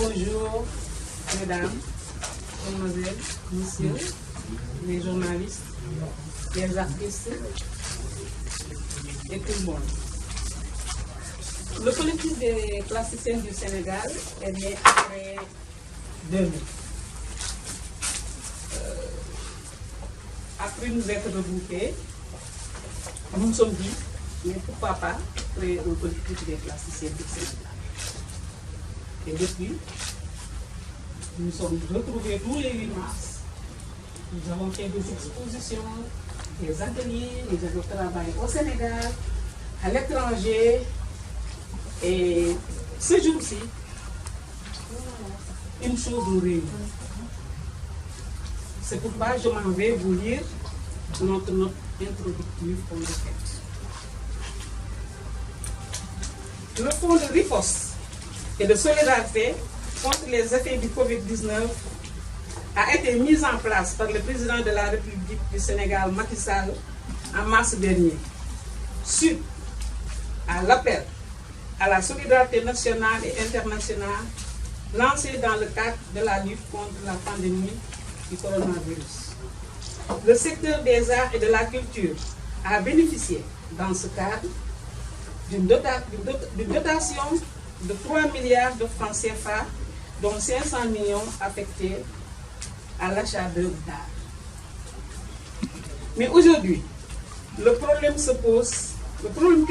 Bonjour, mesdames, mesdemoiselles, messieurs, les journalistes, les artistes et tout le monde. Le collectif des plasticiennes du Sénégal est né après 2000. Après nous être regroupés, nous nous sommes dit, mais pourquoi pas créer un collectif des plasticiennes du Sénégal. Et depuis, nous nous sommes retrouvés tous les 8 mars. Nous avons fait des expositions, des ateliers, nous avons travaillé au Sénégal, à l'étranger. Et ce jour-ci, une chose nous réunit. C'est pourquoi je m'en vais vous lire notre note introductive qu'on a faite. Le fonds de riposte et de solidarité contre les effets du Covid-19 a été mis en place par le président de la République du Sénégal, Macky Sall, en mars dernier, suite à l'appel à la solidarité nationale et internationale lancé dans le cadre de la lutte contre la pandémie du coronavirus. Le secteur des arts et de la culture a bénéficié, dans ce cadre, d'une dotation de 3 milliards de francs CFA, dont 500 millions affectés à l'achat d'œuvres d'art. Mais aujourd'hui, le problème qui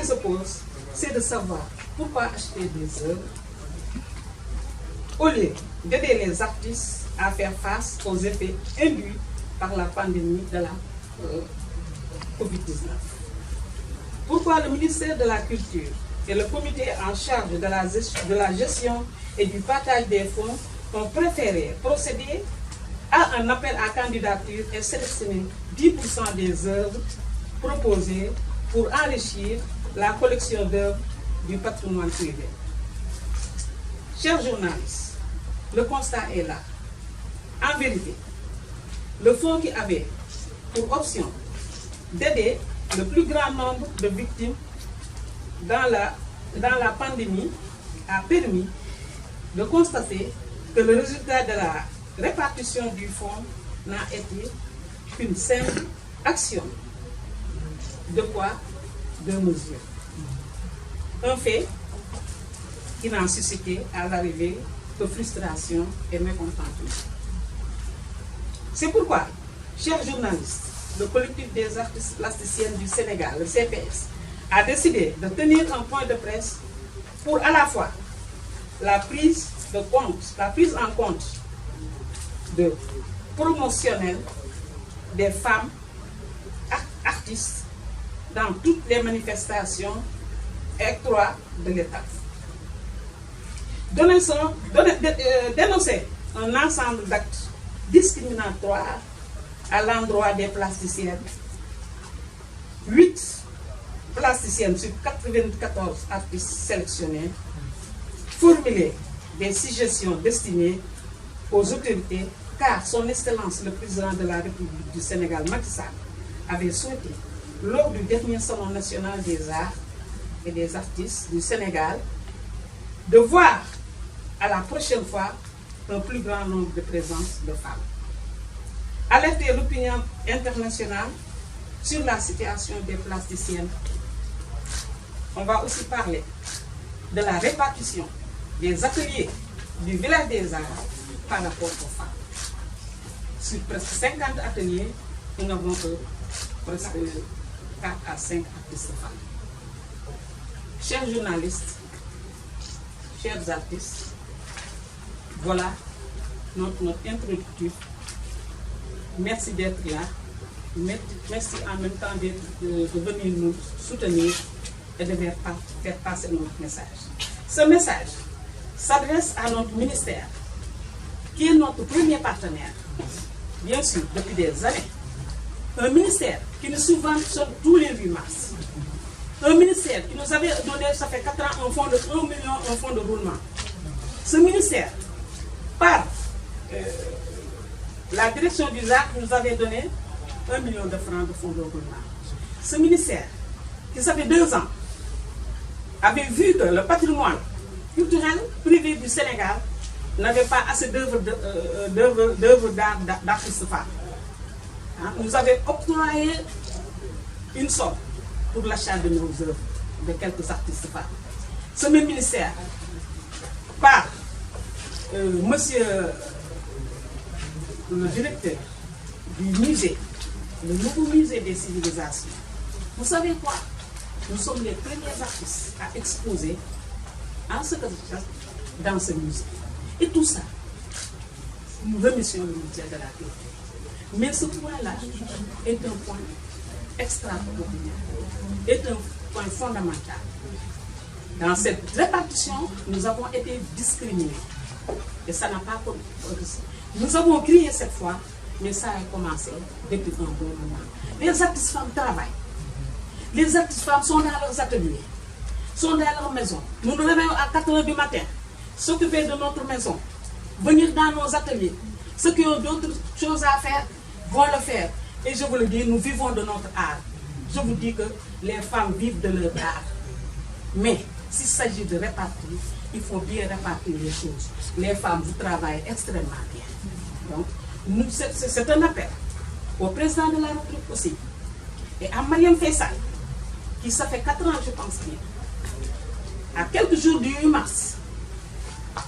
se pose, c'est de savoir pourquoi acheter des œuvres au lieu d'aider les artistes à faire face aux effets induits par la pandémie de la Covid-19. Pourquoi le ministère de la Culture et le comité en charge de la gestion et du partage des fonds ont préféré procéder à un appel à candidature et sélectionner 10% des œuvres proposées pour enrichir la collection d'œuvres du patrimoine privé. Chers journalistes, le constat est là. En vérité, le fonds qui avait pour option d'aider le plus grand nombre de victimes dans la pandémie a permis de constater que le résultat de la répartition du fonds n'a été qu'une simple action. De quoi? De mesures. Un fait qui n'a suscité à l'arrivée que frustration et mécontentement. C'est pourquoi, chers journalistes, le collectif des artistes plasticiennes du Sénégal, le CPS, a décidé de tenir un point de presse pour à la fois la prise en compte de promotionnelle des femmes artistes dans toutes les manifestations et octrois de l'État. Dénoncer un ensemble d'actes discriminatoires à l'endroit des plasticiennes. 8 plasticiennes sur 94 artistes sélectionnés, formuler des suggestions destinées aux autorités, car son Excellence le Président de la République du Sénégal, Macky Sall, avait souhaité, lors du dernier Salon national des arts et des artistes du Sénégal, de voir à la prochaine fois un plus grand nombre de présences de femmes. Alerter l'opinion internationale sur la situation des plasticiennes. On va aussi parler de la répartition des ateliers du village des arts par rapport aux femmes. Sur presque 50 ateliers, nous n'avons que presque 4 à 5 artistes femmes. Chers journalistes, chers artistes, voilà notre note introductive. Merci d'être là. Merci en même temps de venir nous soutenir et de faire passer notre message. Ce message s'adresse à notre ministère, qui est notre premier partenaire, bien sûr, depuis des années. Un ministère qui nous subventionne tous les 8 mars. Un ministère qui nous avait donné, ça fait 4 ans, un fonds de 1 million, un fonds de roulement. Ce ministère, par la direction du ZAC, nous avait donné 1 million de francs de fonds de roulement. Ce ministère, qui ça fait 2 ans, avait vu que le patrimoine culturel privé du Sénégal n'avait pas assez d'œuvres d'artistes femmes. Hein, nous avons octroyé une somme pour l'achat de nos œuvres, de quelques artistes femmes. Ce même ministère, par monsieur le directeur du musée, le nouveau musée des civilisations, vous savez quoi? Nous sommes les premiers artistes à exposer en ce cas dans ce musée. Et tout ça, nous remercions le ministère de la Culture. Mais ce point-là est un point extraordinaire, est un point fondamental. Dans cette répartition, nous avons été discriminés. Et ça n'a pas commencé. Nous avons crié cette fois, mais ça a commencé depuis un bon moment. Les artistes femmes travaillent. Les artistes femmes sont dans leurs ateliers, sont dans leur maison. Nous nous réveillons à 4 h du matin, s'occuper de notre maison, venir dans nos ateliers. Ceux qui ont d'autres choses à faire vont le faire. Et je vous le dis, nous vivons de notre art. Je vous dis que les femmes vivent de leur art. Mais s'il s'agit de répartir, il faut bien répartir les choses. Les femmes, vous travaillez extrêmement bien. Donc, c'est un appel au président de la République aussi. Et à Mariam Faisal, qui ça fait 4 ans, je pense bien, à quelques jours du 8 mars,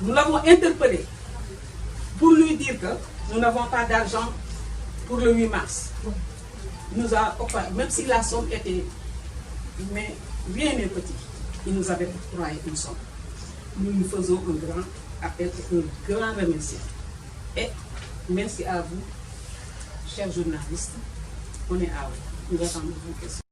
nous l'avons interpellé pour lui dire que nous n'avons pas d'argent pour le 8 mars. Même si la somme était, mais rien n'est petit, il nous avait octroyé une somme. Nous nous faisons un grand appel et un grand remerciement. Et merci à vous, chers journalistes, on est à vous. Nous attendons vos questions.